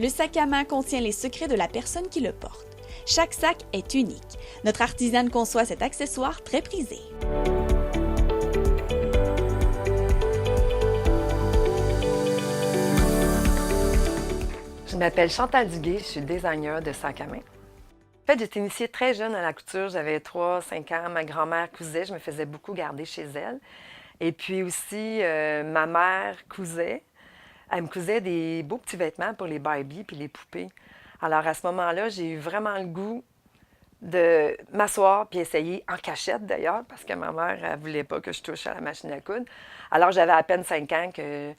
Le sac à main contient les secrets de la personne qui le porte. Chaque sac est unique. Notre artisane conçoit cet accessoire très prisé. Je m'appelle Chantal Duguay, je suis designer de sacs à main. En fait, j'ai été initiée très jeune à la couture. J'avais 3-5 ans. Ma grand-mère cousait. Je me faisais beaucoup garder chez elle. Et puis aussi, ma mère cousait. Elle me cousait des beaux petits vêtements pour les Barbie puis les poupées. Alors, à ce moment-là, j'ai eu vraiment le goût de m'asseoir puis essayer, en cachette d'ailleurs, parce que ma mère, elle ne voulait pas que je touche à la machine à coudre. Alors, j'avais à peine 5 ans que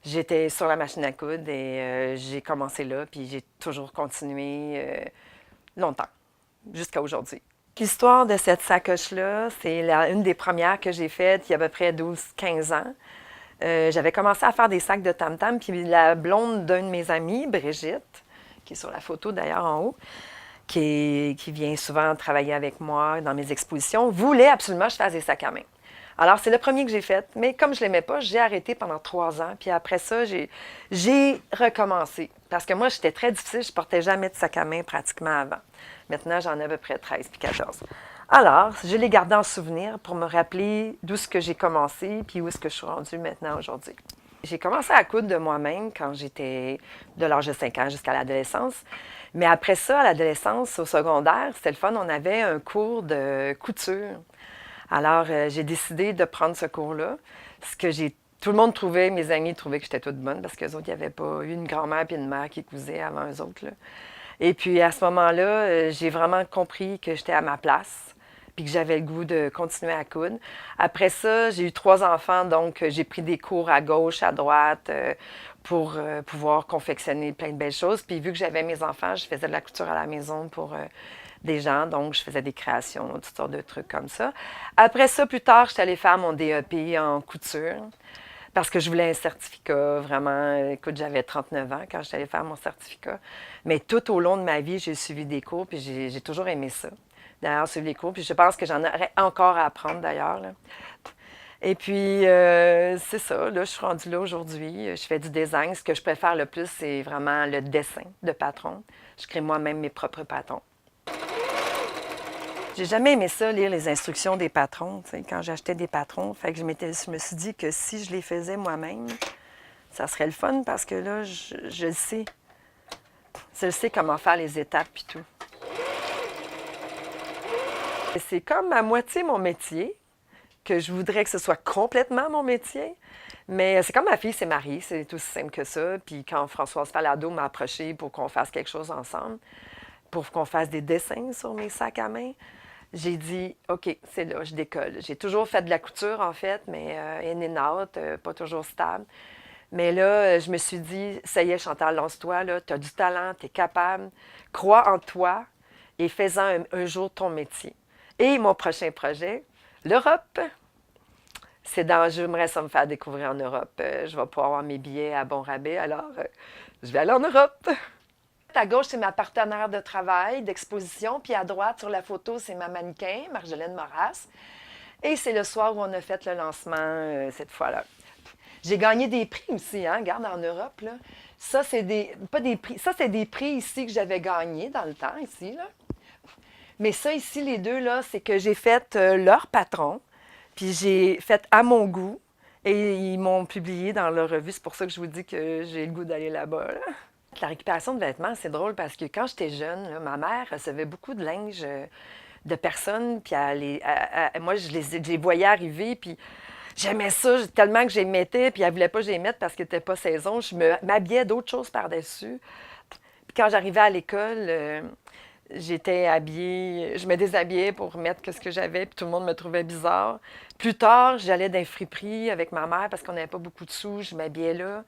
j'étais sur la machine à coudre et j'ai commencé là, puis j'ai toujours continué longtemps, jusqu'à aujourd'hui. L'histoire de cette sacoche-là, c'est une des premières que j'ai faites il y a à peu près 12-15 ans. J'avais commencé à faire des sacs de tam-tam, puis la blonde d'un de mes amis, Brigitte, qui est sur la photo d'ailleurs en haut, qui vient souvent travailler avec moi dans mes expositions, voulait absolument que je fasse des sacs à main. Alors, c'est le premier que j'ai fait, mais comme je ne l'aimais pas, j'ai arrêté pendant 3 ans. Puis après ça, j'ai recommencé. Parce que moi, j'étais très difficile, je ne portais jamais de sac à main pratiquement avant. Maintenant, j'en ai à peu près 13 puis 14. Alors, je l'ai gardé en souvenir pour me rappeler d'où est-ce que j'ai commencé puis où est-ce que je suis rendue maintenant aujourd'hui. J'ai commencé à coudre de moi-même quand j'étais de l'âge de 5 ans jusqu'à l'adolescence. Mais après ça, à l'adolescence, au secondaire, c'était le fun, on avait un cours de couture. Alors, j'ai décidé de prendre ce cours-là. Tout le monde trouvait, mes amis trouvaient que j'étais toute bonne parce qu'eux autres, il n'y avait pas eu une grand-mère et une mère qui cousaient avant eux autres, là. Et puis, à ce moment-là, j'ai vraiment compris que j'étais à ma place puis que j'avais le goût de continuer à coudre. Après ça, j'ai eu 3 enfants, donc j'ai pris des cours à gauche, à droite pour pouvoir confectionner plein de belles choses. Puis, vu que j'avais mes enfants, je faisais de la couture à la maison pour des gens, donc je faisais des créations, toutes sortes de trucs comme ça. Après ça, plus tard, je suis allée faire mon DEP en couture parce que je voulais un certificat, vraiment. Écoute, j'avais 39 ans quand je suis allée faire mon certificat. Mais tout au long de ma vie, j'ai suivi des cours, puis j'ai toujours aimé ça. D'ailleurs, suivre les cours, puis je pense que j'en aurais encore à apprendre d'ailleurs, là. Et puis, c'est ça, là, je suis rendue là aujourd'hui. Je fais du design. Ce que je préfère le plus, c'est vraiment le dessin de patron. Je crée moi-même mes propres patrons. J'ai jamais aimé ça, lire les instructions des patrons, tu sais, quand j'achetais des patrons. Fait que je me suis dit que si je les faisais moi-même, ça serait le fun parce que là, je le sais. Je sais comment faire les étapes et tout. C'est comme à moitié mon métier, que je voudrais que ce soit complètement mon métier. Mais c'est comme ma fille s'est mariée, c'est aussi simple que ça. Puis quand Françoise Falardeau m'a approchée pour qu'on fasse quelque chose ensemble, pour qu'on fasse des dessins sur mes sacs à main, j'ai dit, OK, c'est là, je décolle. J'ai toujours fait de la couture, en fait, mais in and out, pas toujours stable. Mais là, je me suis dit, ça y est, Chantal, lance-toi, là, tu as du talent, tu es capable, crois en toi et fais-en un jour ton métier. Et mon prochain projet, l'Europe. J'aimerais ça me faire découvrir en Europe. Je vais pouvoir avoir mes billets à bon rabais, alors je vais aller en Europe. À gauche, c'est ma partenaire de travail, d'exposition, puis à droite, sur la photo, c'est ma mannequin, Marjolaine Moras. Et c'est le soir où on a fait le lancement cette fois-là. J'ai gagné des prix aussi, hein, regarde, en Europe, là. Ça, c'est pas des prix, ça, c'est des prix ici que j'avais gagnés dans le temps, ici, là. Mais ça, ici, les deux, là, c'est que j'ai fait leur patron, puis j'ai fait à mon goût, et ils m'ont publié dans leur revue. C'est pour ça que je vous dis que j'ai le goût d'aller là-bas, là. La récupération de vêtements, c'est drôle parce que quand j'étais jeune, là, ma mère recevait beaucoup de linge de personnes, puis moi, je les voyais arriver, puis j'aimais ça tellement que je les mettais, puis elle ne voulait pas que je les mette parce que c'était pas saison. Je m'habillais d'autres choses par-dessus. Puis quand j'arrivais à l'école, j'étais habillée, je me déshabillais pour mettre ce que j'avais, puis tout le monde me trouvait bizarre. Plus tard, j'allais dans les friperies avec ma mère parce qu'on n'avait pas beaucoup de sous, je m'habillais là.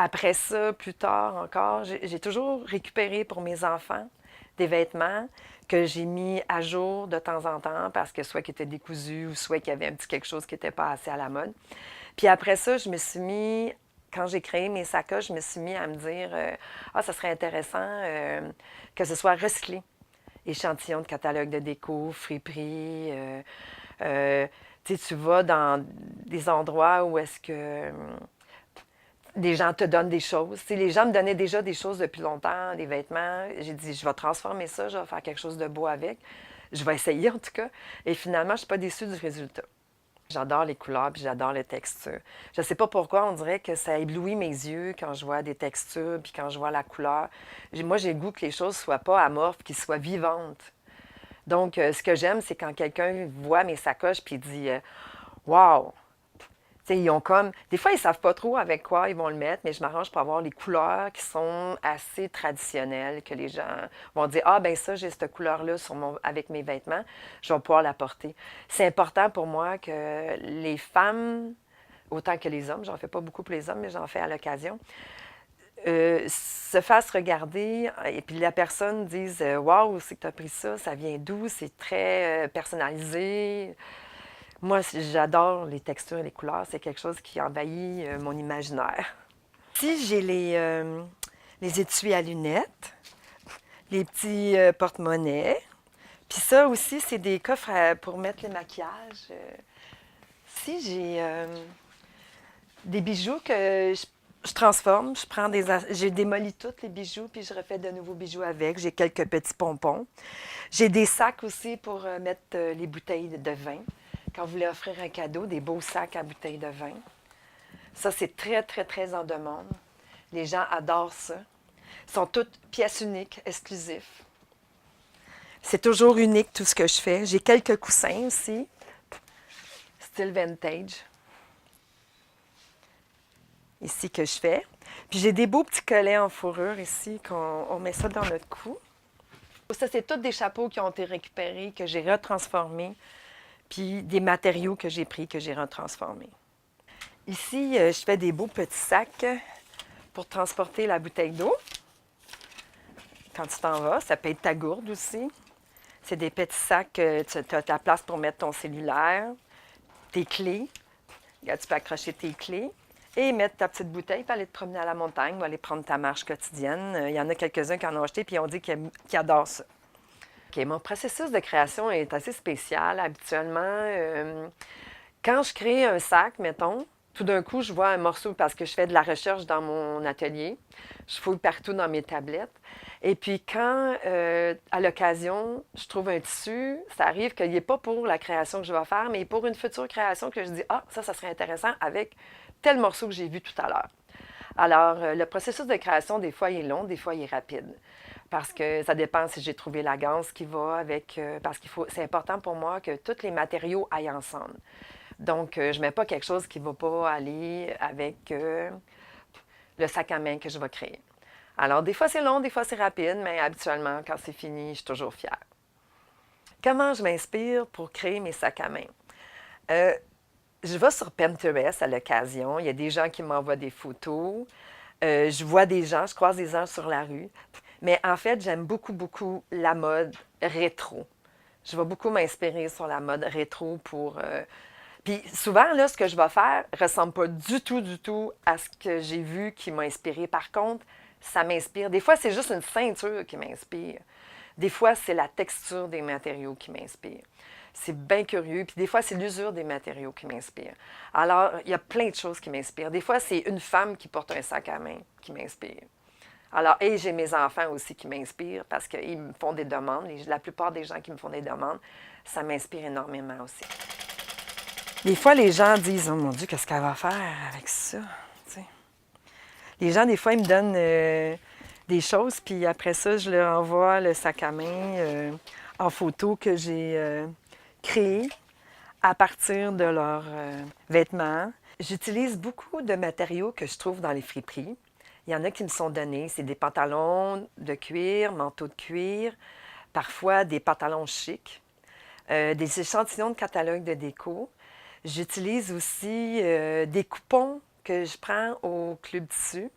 Après ça, plus tard encore, j'ai toujours récupéré pour mes enfants des vêtements que j'ai mis à jour de temps en temps parce que soit qu'ils étaient décousus ou soit qu'il y avait un petit quelque chose qui n'était pas assez à la mode. Puis après ça, je me suis mis, quand j'ai créé mes sacoches, je me suis mis à me dire ça serait intéressant que ce soit recyclé. Échantillons de catalogue de déco, friperie. Tu sais, tu vas dans des endroits où est-ce que Des gens te donnent des choses. Tu sais, les gens me donnaient déjà des choses depuis longtemps, des vêtements. J'ai dit, je vais transformer ça, je vais faire quelque chose de beau avec. Je vais essayer en tout cas. Et finalement, je ne suis pas déçue du résultat. J'adore les couleurs puis j'adore les textures. Je ne sais pas pourquoi, on dirait que ça éblouit mes yeux quand je vois des textures puis quand je vois la couleur. Moi, j'ai le goût que les choses ne soient pas amorphes, qu'ils soient vivantes. Donc, ce que j'aime, c'est quand quelqu'un voit mes sacoches puis dit Wow! Tu sais, ils ont comme. Des fois, ils ne savent pas trop avec quoi ils vont le mettre, mais je m'arrange pour avoir les couleurs qui sont assez traditionnelles, que les gens vont dire Ah, ben ça, j'ai cette couleur-là avec mes vêtements, je vais pouvoir la porter. C'est important pour moi que les femmes, autant que les hommes, j'en fais pas beaucoup pour les hommes, mais j'en fais à l'occasion, se fassent regarder et puis la personne dise Waouh, c'est que tu as pris ça, ça vient d'où, c'est très personnalisé. Moi, j'adore les textures et les couleurs. C'est quelque chose qui envahit mon imaginaire. Ici, j'ai les étuis à lunettes, les petits porte-monnaies. Puis ça aussi, c'est des coffres pour mettre le maquillage. Ici, j'ai des bijoux que je transforme. J'ai démoli tous les bijoux, puis je refais de nouveaux bijoux avec. J'ai quelques petits pompons. J'ai des sacs aussi pour mettre les bouteilles de vin. Quand vous voulez offrir un cadeau, des beaux sacs à bouteilles de vin. Ça, c'est très, très, très en demande. Les gens adorent ça. Ils sont toutes pièces uniques, exclusifs. C'est toujours unique tout ce que je fais. J'ai quelques coussins aussi, style vintage. Ici que je fais. Puis j'ai des beaux petits collets en fourrure ici, on met ça dans notre cou. Ça, c'est tous des chapeaux qui ont été récupérés, que j'ai retransformés, puis des matériaux que j'ai pris, que j'ai retransformés. Ici, je fais des beaux petits sacs pour transporter la bouteille d'eau. Quand tu t'en vas, ça peut être ta gourde aussi. C'est des petits sacs, tu as ta place pour mettre ton cellulaire, tes clés. Regarde, tu peux accrocher tes clés et mettre ta petite bouteille pour aller te promener à la montagne ou aller prendre ta marche quotidienne. Il y en a quelques-uns qui en ont acheté et ont dit qu'ils adorent ça. OK, mon processus de création est assez spécial. Habituellement, quand je crée un sac, mettons, tout d'un coup, je vois un morceau parce que je fais de la recherche dans mon atelier. Je fouille partout dans mes tablettes. Et puis quand, à l'occasion, je trouve un tissu, ça arrive qu'il n'est pas pour la création que je vais faire, mais pour une future création que je dis, ah, ça serait intéressant avec tel morceau que j'ai vu tout à l'heure. Alors, le processus de création, des fois, il est long, des fois, il est rapide. Parce que ça dépend si j'ai trouvé la ganse qui va avec... parce c'est important pour moi que tous les matériaux aillent ensemble. Donc, je ne mets pas quelque chose qui ne va pas aller avec le sac à main que je vais créer. Alors, des fois, c'est long, des fois, c'est rapide, mais habituellement, quand c'est fini, je suis toujours fière. Comment je m'inspire pour créer mes sacs à main? Je vais sur Pinterest à l'occasion. Il y a des gens qui m'envoient des photos. Je vois des gens, je croise des gens sur la rue. Mais en fait, j'aime beaucoup, beaucoup la mode rétro. Je vais beaucoup m'inspirer sur la mode rétro pour... Puis souvent, là, ce que je vais faire ne ressemble pas du tout à ce que j'ai vu qui m'a inspiré. Par contre, ça m'inspire. Des fois, c'est juste une ceinture qui m'inspire. Des fois, c'est la texture des matériaux qui m'inspire. C'est bien curieux. Puis des fois, c'est l'usure des matériaux qui m'inspire. Alors, il y a plein de choses qui m'inspirent. Des fois, c'est une femme qui porte un sac à main qui m'inspire. Alors, et j'ai mes enfants aussi qui m'inspirent parce qu'ils me font des demandes. La plupart des gens qui me font des demandes, ça m'inspire énormément aussi. Des fois, les gens disent « Oh mon Dieu, qu'est-ce qu'elle va faire avec ça? » T'sais. Les gens, des fois, ils me donnent des choses, puis après ça, je leur envoie le sac à main en photo que j'ai créé à partir de leurs vêtements. J'utilise beaucoup de matériaux que je trouve dans les friperies. Il y en a qui me sont donnés. C'est des pantalons de cuir, manteaux de cuir, parfois des pantalons chics, des échantillons de catalogue de déco. J'utilise aussi des coupons que je prends au Club Tissu.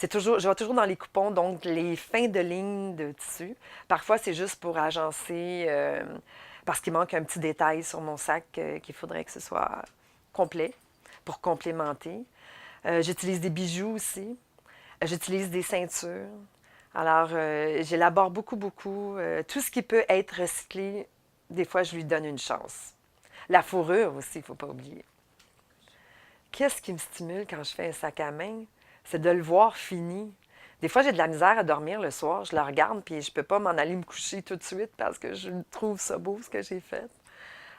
Je vais toujours dans les coupons, donc les fins de ligne de tissu. Parfois, c'est juste pour agencer, parce qu'il manque un petit détail sur mon sac qu'il faudrait que ce soit complet pour complémenter. J'utilise des bijoux aussi. J'utilise des ceintures. Alors, j'élabore beaucoup. Tout ce qui peut être recyclé, des fois, je lui donne une chance. La fourrure aussi, il ne faut pas oublier. Qu'est-ce qui me stimule quand je fais un sac à main? c'est de le voir fini. Des fois, j'ai de la misère à dormir le soir. Je le regarde, puis je peux pas m'en aller me coucher tout de suite parce que je trouve ça beau, ce que j'ai fait.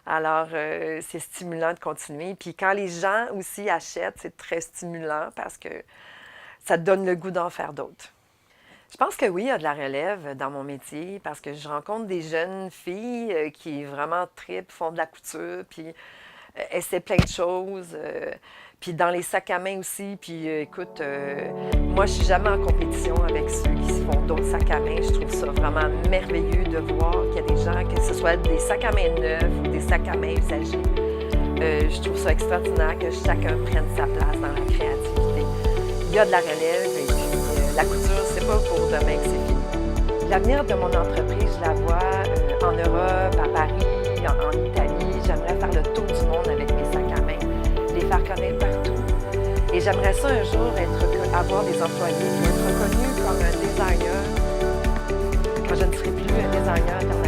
Alors, c'est stimulant de continuer. Puis quand les gens aussi achètent, c'est très stimulant parce que ça te donne le goût d'en faire d'autres. Je pense que oui, il y a de la relève dans mon métier parce que je rencontre des jeunes filles qui vraiment trippent, font de la couture, puis essaient plein de choses. Puis dans les sacs à main aussi. Puis écoute, moi, je suis jamais en compétition avec ceux qui font d'autres sacs à main. Je trouve ça vraiment merveilleux de voir qu'il y a des gens, que ce soit des sacs à main neufs ou des sacs à main usagés. Je trouve ça extraordinaire que chacun prenne sa place dans la créativité. Il y a de la relève et puis la couture, c'est pas pour demain que c'est fini. L'avenir de mon entreprise, je la vois en Europe, à Paris, en Italie. J'aimerais faire le tour du monde avec mes sacs à main, les faire connaître partout. Et j'aimerais ça un jour avoir des employés, être reconnu comme un designer, quand je ne serai plus un designer international.